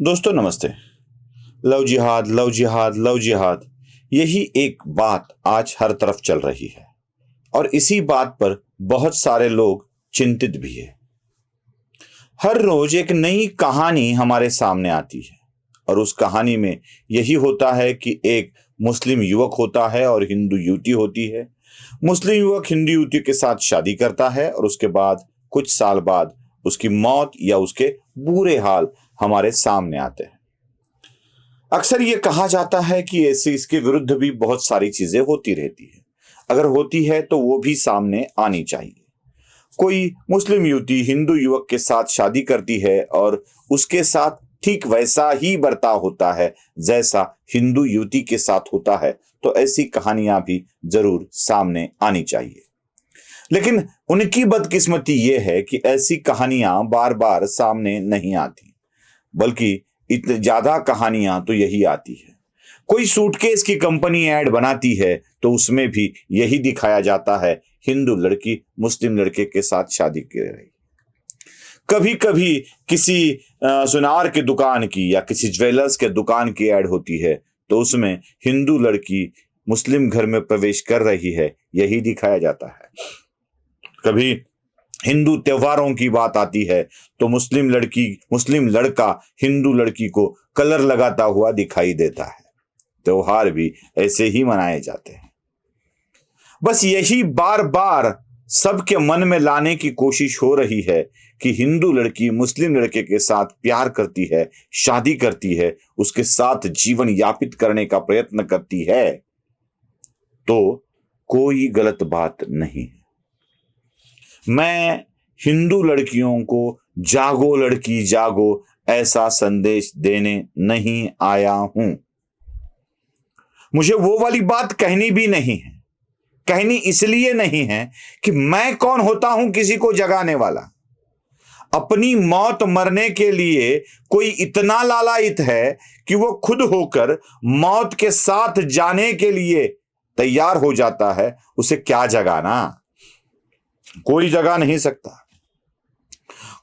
दोस्तों नमस्ते। लव जिहाद लव जिहाद लव जिहाद, यही एक बात आज हर तरफ चल रही है और इसी बात पर बहुत सारे लोग चिंतित भी है। हर रोज एक नई कहानी हमारे सामने आती है और उस कहानी में यही होता है कि एक मुस्लिम युवक होता है और हिंदू युवती होती है। मुस्लिम युवक हिंदू युवती के साथ शादी करता है और उसके बाद कुछ साल बाद उसकी मौत या उसके बुरे हाल हमारे सामने आते हैं। अक्सर ये कहा जाता है कि ऐसे इसके विरुद्ध भी बहुत सारी चीजें होती रहती है, अगर होती है तो वो भी सामने आनी चाहिए। कोई मुस्लिम युवती हिंदू युवक के साथ शादी करती है और उसके साथ ठीक वैसा ही बर्ताव होता है जैसा हिंदू युवती के साथ होता है, तो ऐसी कहानियां भी जरूर सामने आनी चाहिए। लेकिन उनकी बदकिस्मती ये है कि ऐसी कहानियां बार बार सामने नहीं आती, बल्कि इतनी ज्यादा कहानियां तो यही आती है। कोई सूटकेस की कंपनी ऐड बनाती है तो उसमें भी यही दिखाया जाता है, हिंदू लड़की मुस्लिम लड़के के साथ शादी कर रही। कभी कभी किसी सुनार की दुकान की या किसी ज्वेलर्स के दुकान की ऐड होती है तो उसमें हिंदू लड़की मुस्लिम घर में प्रवेश कर रही है, यही दिखाया जाता है। कभी हिंदू त्योहारों की बात आती है तो मुस्लिम लड़का हिंदू लड़की को कलर लगाता हुआ दिखाई देता है। त्योहार भी ऐसे ही मनाए जाते हैं। बस यही बार बार सबके मन में लाने की कोशिश हो रही है कि हिंदू लड़की मुस्लिम लड़के के साथ प्यार करती है, शादी करती है, उसके साथ जीवन यापित करने का प्रयत्न करती है, तो कोई गलत बात नहीं है। मैं हिंदू लड़कियों को जागो लड़की जागो ऐसा संदेश देने नहीं आया हूं। मुझे वो वाली बात कहनी भी नहीं है। कहनी इसलिए नहीं है कि मैं कौन होता हूं किसी को जगाने वाला। अपनी मौत मरने के लिए कोई इतना लालायित है कि वो खुद होकर मौत के साथ जाने के लिए तैयार हो जाता है, उसे क्या जगाना? कोई जगा नहीं सकता।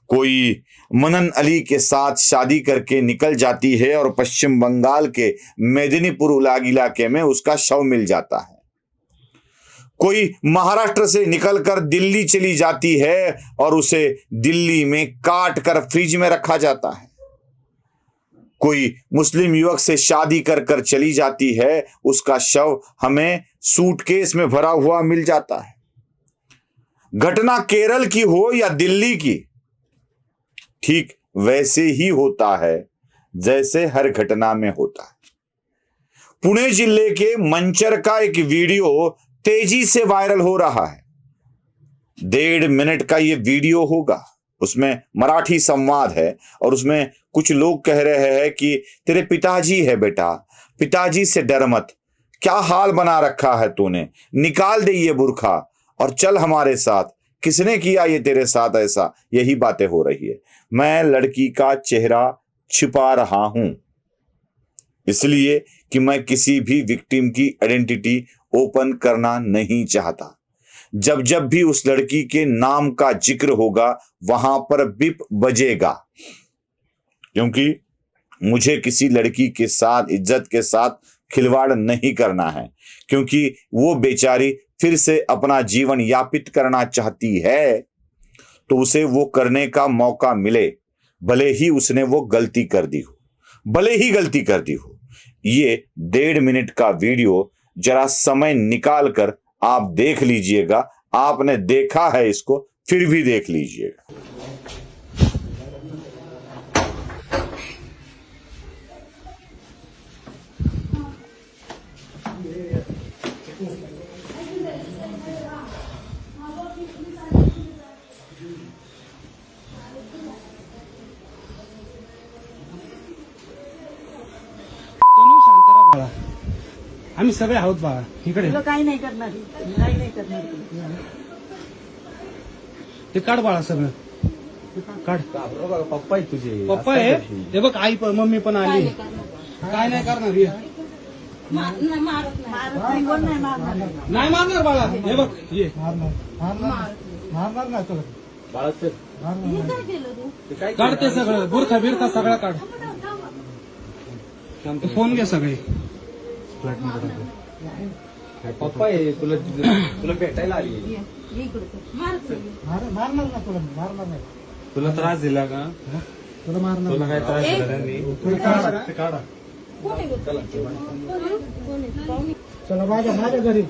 कोई मनन अली के साथ शादी करके निकल जाती है और पश्चिम बंगाल के मेदिनीपुर इलाके में उसका शव मिल जाता है। कोई महाराष्ट्र से निकलकर दिल्ली चली जाती है और उसे दिल्ली में काट कर फ्रिज में रखा जाता है। कोई मुस्लिम युवक से शादी कर कर चली जाती है, उसका शव हमें सूटकेस में भरा हुआ मिल जाता है। घटना केरल की हो या दिल्ली की, ठीक वैसे ही होता है जैसे हर घटना में होता है। पुणे जिले के मंचर का एक वीडियो तेजी से वायरल हो रहा है। 1.5 मिनट का ये वीडियो होगा। उसमें मराठी संवाद है और उसमें कुछ लोग कह रहे हैं कि तेरे पिताजी है बेटा, पिताजी से डर मत, क्या हाल बना रखा है तूने, निकाल दे ये बुर्खा और चल हमारे साथ, किसने किया ये तेरे साथ ऐसा, यही बातें हो रही है। मैं लड़की का चेहरा छिपा रहा हूं इसलिए कि मैं किसी भी विक्टिम की आइडेंटिटी ओपन करना नहीं चाहता। जब जब भी उस लड़की के नाम का जिक्र होगा वहां पर बिप बजेगा, क्योंकि मुझे किसी लड़की के साथ इज्जत के साथ खिलवाड़ नहीं करना है, क्योंकि वो बेचारी फिर से अपना जीवन यापित करना चाहती है तो उसे वो करने का मौका मिले, भले ही उसने वो गलती कर दी हो, भले ही गलती कर दी हो। ये 1.5 मिनट का वीडियो जरा समय निकाल कर आप देख लीजिएगा। आपने देखा है इसको, फिर भी देख लीजिएगा। बाळा, आम्ही सगळे आहोत बाळा इकडे. तुला काही नाही करणार, काही नाही करणार. ते काढ बाळा सगळं काढ. पप्पा आहे तुझे, पप्पा आहे हे बघ, आई पण मम्मी पण आली. काय नाही करणार हे. मारत नाही, कोण नाही मारणार. नाही मारणार बाळा, हे बघ ये मारणार नाही तुला बाळाचं. हे काय केलं तू? काढ ते सगळं, बुरखा बिरखा सगळं काढ. तो फोन घ्या सगळे. पप्पा आहे तुला भेटायला आली. ये इकडे तर. मारत नाही. मारणार ना तुला मारणार नाही. तुला त्रास दिला का? तुला मारणार तुला काय त्रास दिला त्यांनी? ते काढा. कोण आहे गं? कोण आहे? पाहुणे. चला माझ्या घरी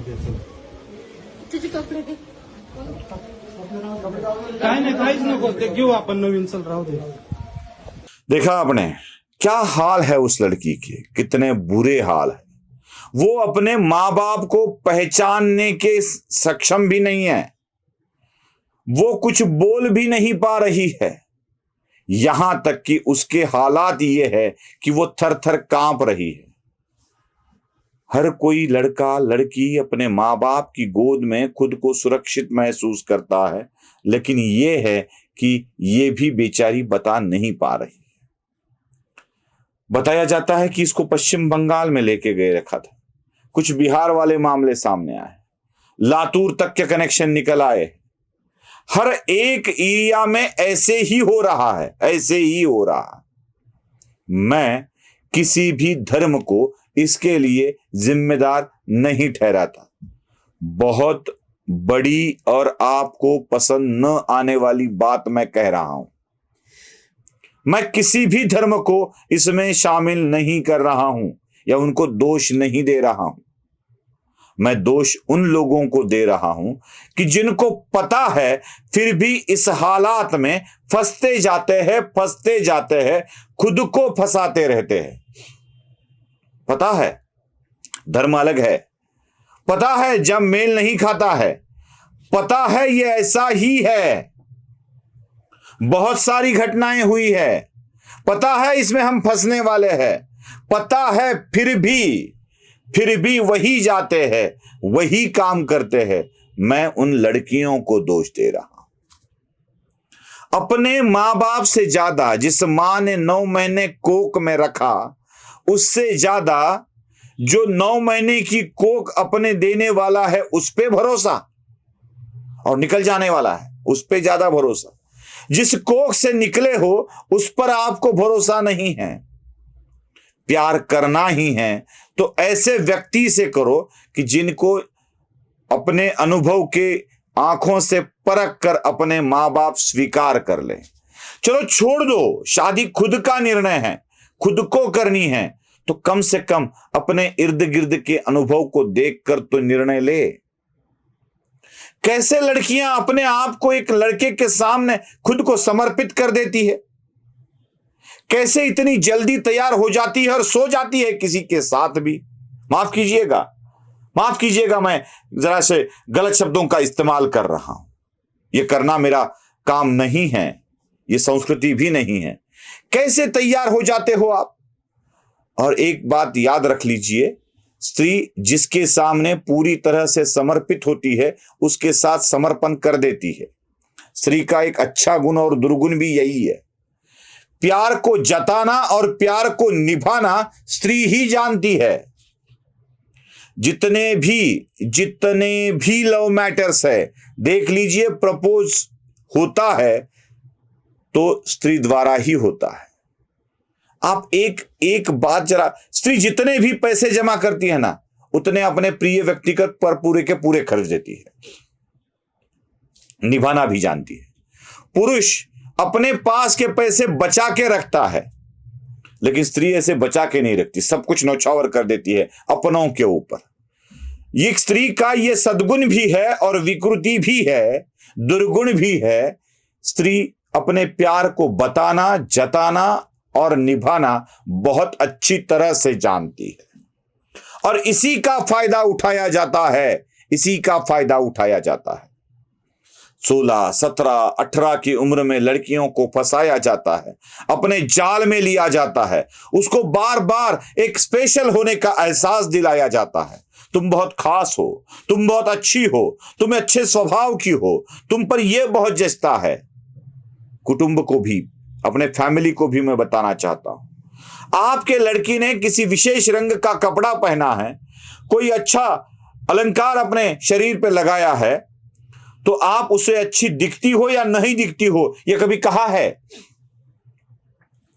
चल. तुझे कपडे दे. काय नाही, काहीच नको, ते घेऊ आपण नवीन. चल राहू दे. देखा आपने क्या हाल है उस लड़की के, कितने बुरे हाल है. वो अपने माँ बाप को पहचानने के सक्षम भी नहीं है, वो कुछ बोल भी नहीं पा रही है. यहां तक कि उसके हालात ये है कि वो थर थर कांप रही है. हर कोई लड़का लड़की अपने माँ बाप की गोद में खुद को सुरक्षित महसूस करता है, लेकिन ये है कि ये भी बेचारी बता नहीं पा रही. बताया जाता है कि इसको पश्चिम बंगाल में लेके गए रखा था. कुछ बिहार वाले मामले सामने आए, लातूर तक के कनेक्शन निकल आए. हर एक एरिया में ऐसे ही हो रहा है, ऐसे ही हो रहा है. मैं किसी भी धर्म को इसके लिए जिम्मेदार नहीं ठहराता. बहुत बड़ी और आपको पसंद न आने वाली बात मैं कह रहा हूं. मैं किसी भी धर्म को इसमें शामिल नहीं कर रहा हूं या उनको दोष नहीं दे रहा हूं. मैं दोष उन लोगों को दे रहा हूं कि जिनको पता है फिर भी इस हालात में फंसते जाते हैं, खुद को फंसाते रहते हैं. पता है धर्म अलग है, पता है जब मेल नहीं खाता है, पता है ये ऐसा ही है. बहुत सारी घटनाएं हुई है, पता है इसमें हम फंसने वाले हैं, पता है फिर भी वही जाते हैं, वही काम करते हैं. मैं उन लड़कियों को दोष दे रहा हूं. अपने मां बाप से ज्यादा जिस मां ने 9 महीने कोख में रखा, उससे ज्यादा जो 9 महीने की कोख अपने देने वाला है उस पे भरोसा और निकल जाने वाला है उस पे ज्यादा भरोसा. जिस कोख से निकले हो उस पर आपको भरोसा नहीं है. प्यार करना ही है तो ऐसे व्यक्ति से करो कि जिनको अपने अनुभव के आंखों से परख कर अपने मां बाप स्वीकार कर ले. चलो छोड़ दो, शादी खुद का निर्णय है, खुद को करनी है, तो कम से कम अपने इर्द गिर्द के अनुभव को देखकर तो निर्णय ले. कैसे लड़कियां अपने आप को एक लड़के के सामने खुद को समर्पित कर देती है, कैसे इतनी जल्दी तैयार हो जाती है और सो जाती है किसी के साथ भी. माफ कीजिएगा मैं जरा से गलत शब्दों का इस्तेमाल कर रहा हूं. यह करना मेरा काम नहीं है, यह संस्कृति भी नहीं है. कैसे तैयार हो जाते हो आप. और एक बात याद रख लीजिए, स्त्री जिसके सामने पूरी तरह से समर्पित होती है उसके साथ समर्पण कर देती है. स्त्री का एक अच्छा गुण और दुर्गुण भी यही है. प्यार को जताना और प्यार को निभाना स्त्री ही जानती है. जितने भी लव मैटर्स है, देख लीजिए, प्रपोज होता है तो स्त्री द्वारा ही होता है. आप एक बात जरा, स्त्री जितने भी पैसे जमा करती है ना, उतने अपने प्रिय व्यक्तिगत पर पूरे के पूरे खर्च देती है, निभाना भी जानती है. पुरुष अपने पास के पैसे बचा के रखता है, लेकिन स्त्री ऐसे बचा के नहीं रखती, सब कुछ न्यौछावर कर देती है अपनों के ऊपर. ये स्त्री का ये सद्गुण भी है और विकृति भी है, दुर्गुण भी है. स्त्री अपने प्यार को बताना, जताना और निभाना बहुत अच्छी तरह से जानती है और इसी का फायदा उठाया जाता है. 16, 17, 18 की उम्र में लड़कियों को फंसाया जाता है, अपने जाल में लिया जाता है, उसको बार बार एक स्पेशल होने का एहसास दिलाया जाता है. तुम बहुत खास हो, तुम बहुत अच्छी हो, तुम अच्छे स्वभाव की हो, तुम पर यह बहुत जचता है. कुटुंब को भी, अपने फैमिली को भी मैं बताना चाहता हूं, आपके लड़की ने किसी विशेष रंग का कपड़ा पहना है, कोई अच्छा अलंकार अपने शरीर पे लगाया है, तो आप उसे अच्छी दिखती हो या नहीं दिखती हो, यह कभी कहा है?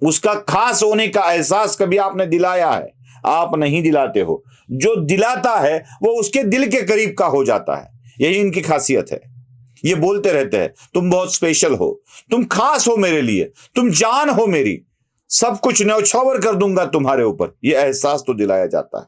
उसका खास होने का एहसास कभी आपने दिलाया है? आप नहीं दिलाते हो। जो दिलाता है वो उसके दिल के करीब का हो जाता है। यही इनकी खासियत है। ये बोलते रहते हैं तुम बहुत स्पेशल हो, तुम खास हो मेरे लिए, तुम जान हो मेरी, सब कुछ न्यौछावर कर दूंगा तुम्हारे ऊपर। ये एहसास तो दिलाया जाता है।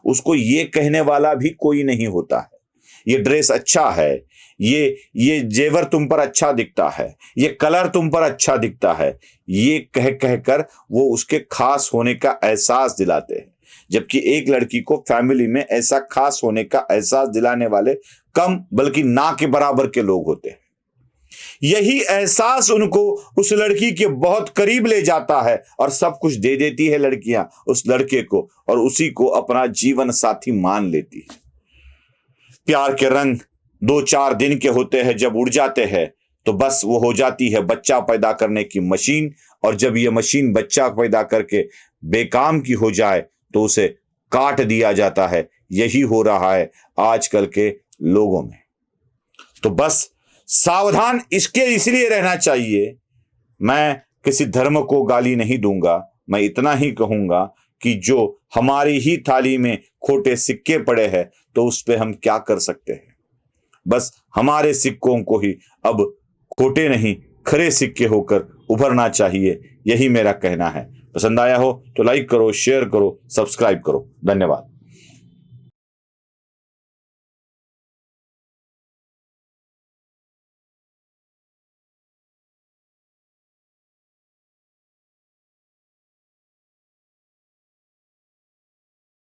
उसको ये कहने वाला भी कोई नहीं होता है ये ड्रेस अच्छा है, ये जेवर तुम पर अच्छा दिखता है, ये कलर तुम पर अच्छा दिखता है, ये कह कहकर वो उसके खास होने का एहसास दिलाते हैं। जबकि एक लड़की को फैमिली में ऐसा खास होने का एहसास दिलाने वाले कम बल्कि ना के बराबर के लोग होते हैं। यही एहसास उनको उस लड़की के बहुत करीब ले जाता है और सब कुछ दे देती है लड़कियां उस लड़के को और उसी को अपना जीवन साथी मान लेती है। प्यार के रंग 2-4 दिन के होते हैं, जब उड़ जाते हैं तो बस वो हो जाती है बच्चा पैदा करने की मशीन। और जब ये मशीन बच्चा पैदा करके बेकाम की हो जाए तो उसे काट दिया जाता है। यही हो रहा है आजकल के लोगों में। तो बस सावधान इसके इसलिए रहना चाहिए। मैं किसी धर्म को गाली नहीं दूंगा, मैं इतना ही कहूंगा कि जो हमारी ही थाली में खोटे सिक्के पड़े हैं तो उस पे हम क्या कर सकते हैं। बस हमारे सिक्कों को ही अब खोटे नहीं खरे सिक्के होकर उभरना चाहिए। यही मेरा कहना है। पसंद आया हो तो लाइक करो, शेयर करो, सब्सक्राइब करो। धन्यवाद।